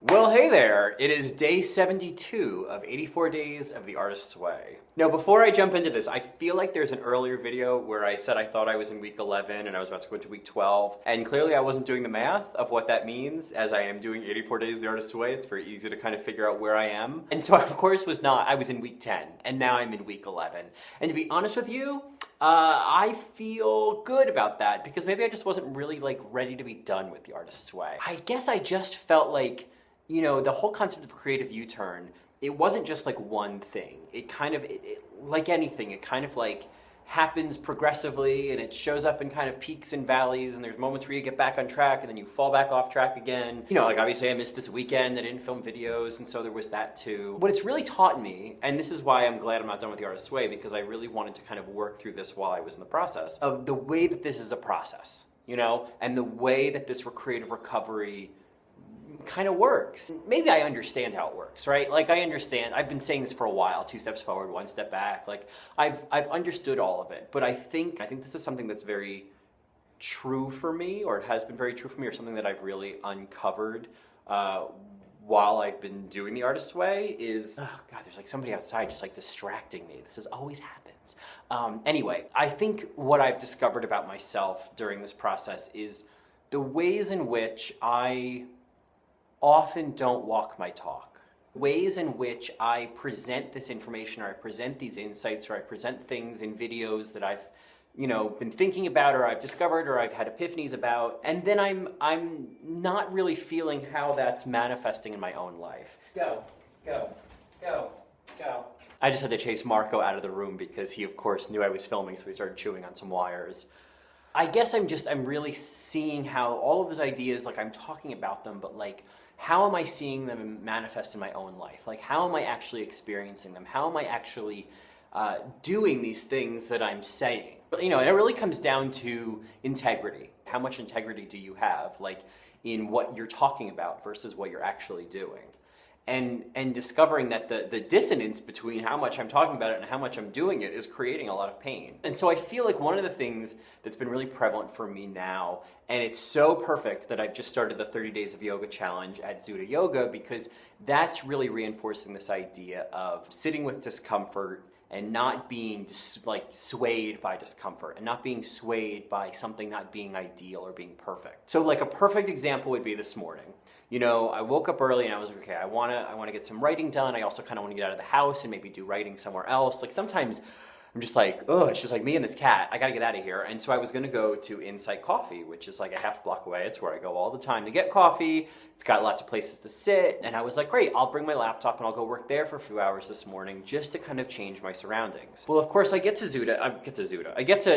Well, hey there! It is day 72 of 84 Days of the Artist's Way. Now, before I jump into this, I feel like there's an earlier video where I said I thought I was in week 11 and I was about to go into week 12, and clearly I wasn't doing the math of what that means, as I am doing 84 Days of the Artist's Way. It's very easy to kind of figure out where I am. And so I, of course, was not. I was in week 10, and now I'm in week 11. And to be honest with you, I feel good about that, because maybe I just wasn't really, ready to be done with the Artist's Way. I guess I just felt like, you know, the whole concept of creative U-turn, it wasn't just like one thing. It kind of, like anything, it kind of like happens progressively, and it shows up in kind of peaks and valleys, and there's moments where you get back on track and then you fall back off track again. You know, like obviously I missed this weekend, I didn't film videos, and so there was that too. What it's really taught me, and this is why I'm glad I'm not done with the Artist's Way, because I really wanted to kind of work through this while I was in the process, of the way that this is a process, you know, and the way that this creative recovery kind of works. Maybe I understand how it works, right? Like I understand, I've been saying this for a while, 2 steps forward, 1 step back. Like I've understood all of it, but I think this is something that's very true for me, or it has been very true for me, or something that I've really uncovered while I've been doing the Artist's Way is, oh God, there's like somebody outside just like distracting me. This always happens. Anyway, I think what I've discovered about myself during this process is the ways in which I often don't walk my talk. Ways in which I present this information, or I present these insights, or I present things in videos that I've, you know, been thinking about, or I've discovered, or I've had epiphanies about, and then I'm not really feeling how that's manifesting in my own life. Go, go, go, go. I just had to chase Marco out of the room because he, of course, knew I was filming, so he started chewing on some wires. I guess I'm really seeing how all of those ideas, like I'm talking about them, but like, how am I seeing them manifest in my own life? Like, how am I actually experiencing them? How am I actually doing these things that I'm saying? You know, and it really comes down to integrity. How much integrity do you have, like, in what you're talking about versus what you're actually doing? And discovering that the dissonance between how much I'm talking about it and how much I'm doing it is creating a lot of pain. And so I feel like one of the things that's been really prevalent for me now, and it's so perfect that I've just started the 30 Days of Yoga Challenge at Zuda Yoga, because that's really reinforcing this idea of sitting with discomfort and not being swayed by discomfort, and not being swayed by something not being ideal or being perfect. So like a perfect example would be this morning. You know, I woke up early and I was like, okay, I wanna get some writing done. I also kind of want to get out of the house and maybe do writing somewhere else. Like sometimes I'm just like, oh, it's just like me and this cat. I gotta get out of here. And so I was gonna go to Insight Coffee, which is like a half block away. It's where I go all the time to get coffee. It's got lots of places to sit. And I was like, great, I'll bring my laptop and I'll go work there for a few hours this morning just to kind of change my surroundings. Well, of course, I get to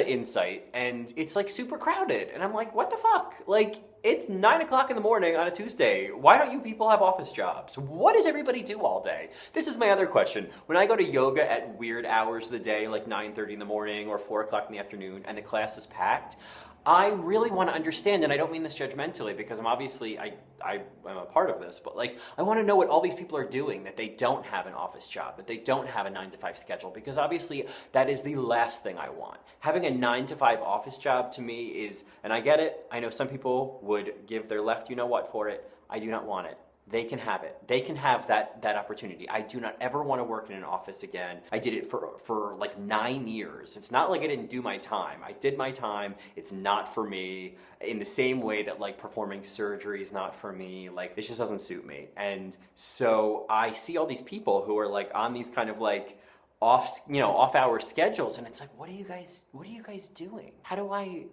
Insight, and it's like super crowded. And I'm like, what the fuck? Like, it's 9 o'clock in the morning on a Tuesday. Why don't you people have office jobs? What does everybody do all day? This is my other question. When I go to yoga at weird hours of the day, like 9:30 in the morning or 4 o'clock in the afternoon, and the class is packed, I really want to understand, and I don't mean this judgmentally, because I'm obviously, I'm a part of this, but like, I want to know what all these people are doing, that they don't have an office job, that they don't have a 9-to-5 schedule, because obviously that is the last thing I want. Having a 9-to-5 office job to me is, and I get it, I know some people would give their left you-know-what for it. I do not want it. They can have it. They can have that opportunity. I do not ever want to work in an office again. I did it for like 9 years. It's not like I didn't do my time. I did my time. It's not for me. In the same way that like performing surgery is not for me. Like it just doesn't suit me. And so I see all these people who are like on these kind of like off-hour schedules, and it's like, what are you guys doing? How do I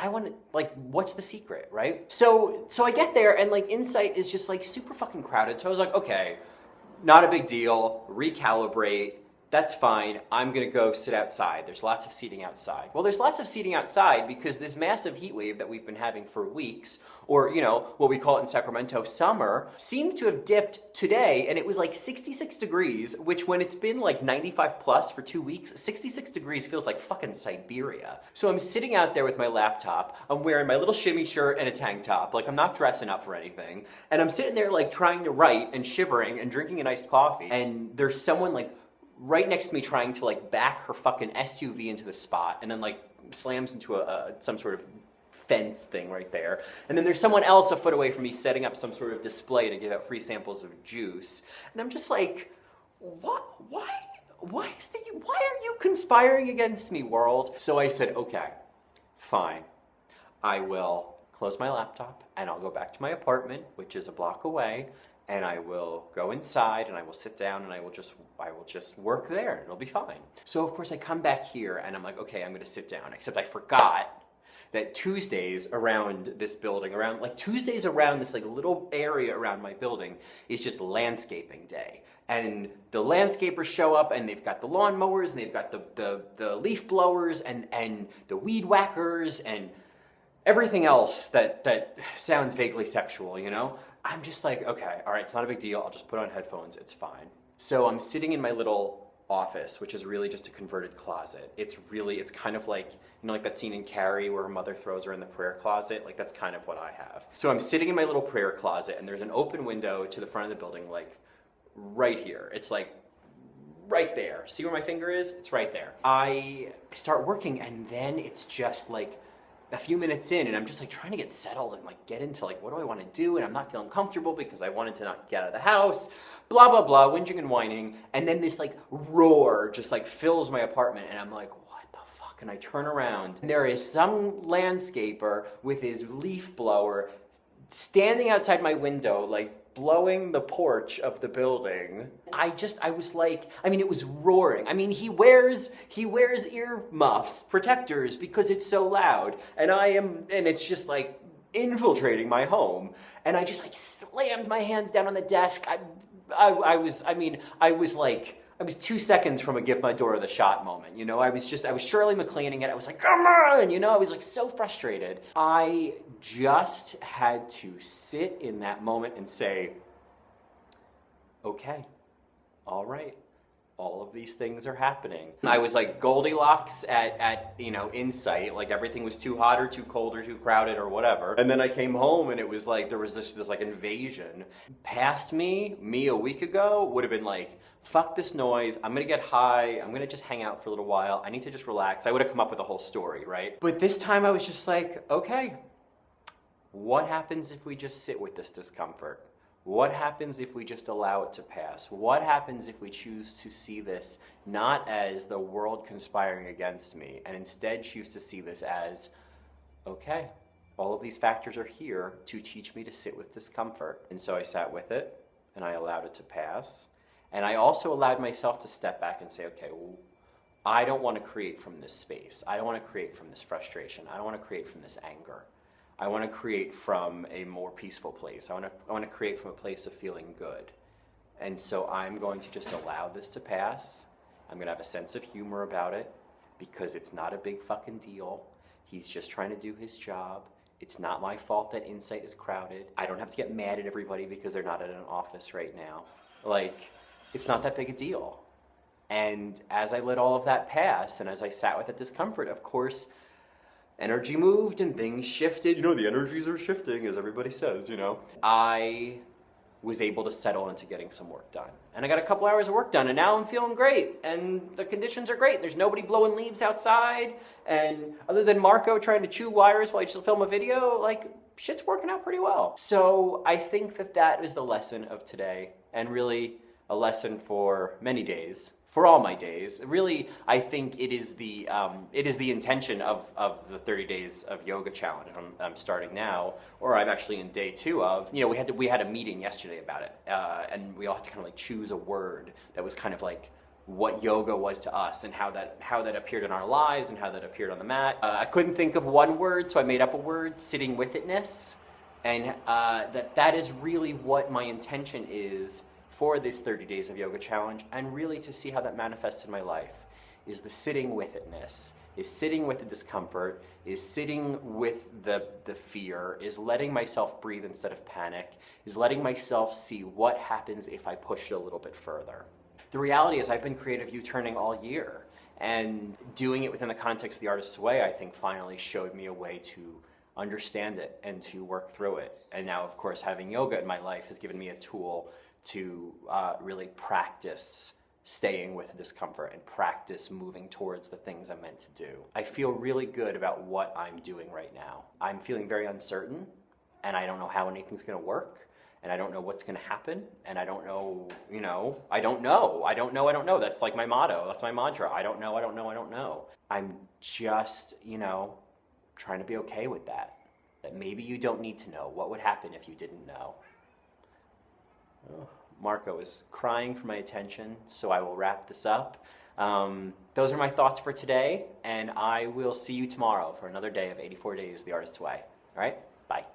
want to, like, what's the secret, right? So I get there, and like Insight is just like super fucking crowded. So I was like, okay, not a big deal, recalibrate. That's fine. I'm gonna go sit outside. There's lots of seating outside. Well, there's lots of seating outside because this massive heat wave that we've been having for weeks, or you know, what we call it in Sacramento, summer, seemed to have dipped today, and it was like 66 degrees, which when it's been like 95 plus for 2 weeks, 66 degrees feels like fucking Siberia. So I'm sitting out there with my laptop, I'm wearing my little shimmy shirt and a tank top, like I'm not dressing up for anything, and I'm sitting there like trying to write and shivering and drinking an iced coffee, and there's someone like right next to me trying to like back her fucking SUV into the spot, and then like slams into some sort of fence thing right there. And then there's someone else a foot away from me setting up some sort of display to give out free samples of juice. And I'm just like, what? Why are you conspiring against me, world? So I said, okay, fine. I will close my laptop and I'll go back to my apartment, which is a block away, and I will go inside and I will sit down and I will just work there and it'll be fine. So of course I come back here and I'm like, okay, I'm gonna sit down, except I forgot that Tuesdays around this building, Tuesdays around this like little area around my building is just landscaping day. And the landscapers show up and they've got the lawnmowers and they've got the leaf blowers and the weed whackers and everything else that sounds vaguely sexual, you know? I'm just like, okay, all right, it's not a big deal. I'll just put on headphones, it's fine. So I'm sitting in my little office, which is really just a converted closet. It's kind of like, you know, like that scene in Carrie where her mother throws her in the prayer closet. Like, that's kind of what I have. So I'm sitting in my little prayer closet and there's an open window to the front of the building, like right here. It's like right there. See where my finger is? It's right there. I start working and then it's just like a few minutes in and I'm just like trying to get settled and like get into like, what do I want to do? And I'm not feeling comfortable because I wanted to not get out of the house, blah, blah, blah, whinging and whining. And then this like roar just like fills my apartment and I'm like, what the fuck? And I turn around and there is some landscaper with his leaf blower standing outside my window, like blowing the porch of the building. I was like, I mean, it was roaring. I mean, he wears ear muffs, protectors, because it's so loud. And it's just like infiltrating my home. And I just like slammed my hands down on the desk. I was 2 seconds from a give my door the shot moment, you know? I was Shirley MacLaining it. I was like, come on, you know? I was like so frustrated. I just had to sit in that moment and say, okay, all right, all of these things are happening. I was like Goldilocks at Insight, like everything was too hot or too cold or too crowded or whatever. And then I came home and it was like, there was this like invasion. Past me a week ago would have been like, fuck this noise, I'm gonna get high, I'm gonna just hang out for a little while, I need to just relax. I would have come up with a whole story, right? But this time I was just like, okay, what happens if we just sit with this discomfort? What happens if we just allow it to pass? What happens if we choose to see this not as the world conspiring against me, and instead choose to see this as, okay, all of these factors are here to teach me to sit with discomfort. And so I sat with it, and I allowed it to pass. And I also allowed myself to step back and say, okay, well, I don't want to create from this space. I don't want to create from this frustration. I don't want to create from this anger. I want to create from a more peaceful place. I want to create from a place of feeling good. And so I'm going to just allow this to pass. I'm going to have a sense of humor about it because it's not a big fucking deal. He's just trying to do his job. It's not my fault that Insight is crowded. I don't have to get mad at everybody because they're not at an office right now. Like, it's not that big a deal. And as I let all of that pass and as I sat with the discomfort, of course, energy moved and things shifted. You know, the energies are shifting, as everybody says, you know. I was able to settle into getting some work done. And I got a couple hours of work done, and now I'm feeling great. And the conditions are great. There's nobody blowing leaves outside. And other than Marco trying to chew wires while I just film a video, like, shit's working out pretty well. So I think that is the lesson of today, and really a lesson for many days, for all my days. Really, I think it is the intention of the 30 days of yoga challenge. I'm starting now, or I'm actually in day 2 of. You know, we had a meeting yesterday about it, and we all had to kind of like choose a word that was kind of like what yoga was to us and how that appeared in our lives and how that appeared on the mat. I couldn't think of one word, so I made up a word: sitting with itness, and that is really what my intention is for this 30 days of yoga challenge, and really to see how that manifests in my life, is the sitting with itness, is sitting with the discomfort, is sitting with the fear, is letting myself breathe instead of panic, is letting myself see what happens if I push it a little bit further. The reality is I've been creative U-turning all year, and doing it within the context of the Artist's Way, I think finally showed me a way to understand it and to work through it. And now, of course, having yoga in my life has given me a tool to really practice staying with the discomfort and practice moving towards the things I'm meant to do. I feel really good about what I'm doing right now. I'm feeling very uncertain, and I don't know how anything's gonna work, and I don't know what's gonna happen, and I don't know, I don't know. That's like my motto, that's my mantra. I don't know. I'm just, trying to be okay with that. That maybe you don't need to know. What would happen if you didn't know? Oh, Marco is crying for my attention, so I will wrap this up. Those are my thoughts for today, and I will see you tomorrow for another day of 84 Days the Artist's Way. All right? Bye.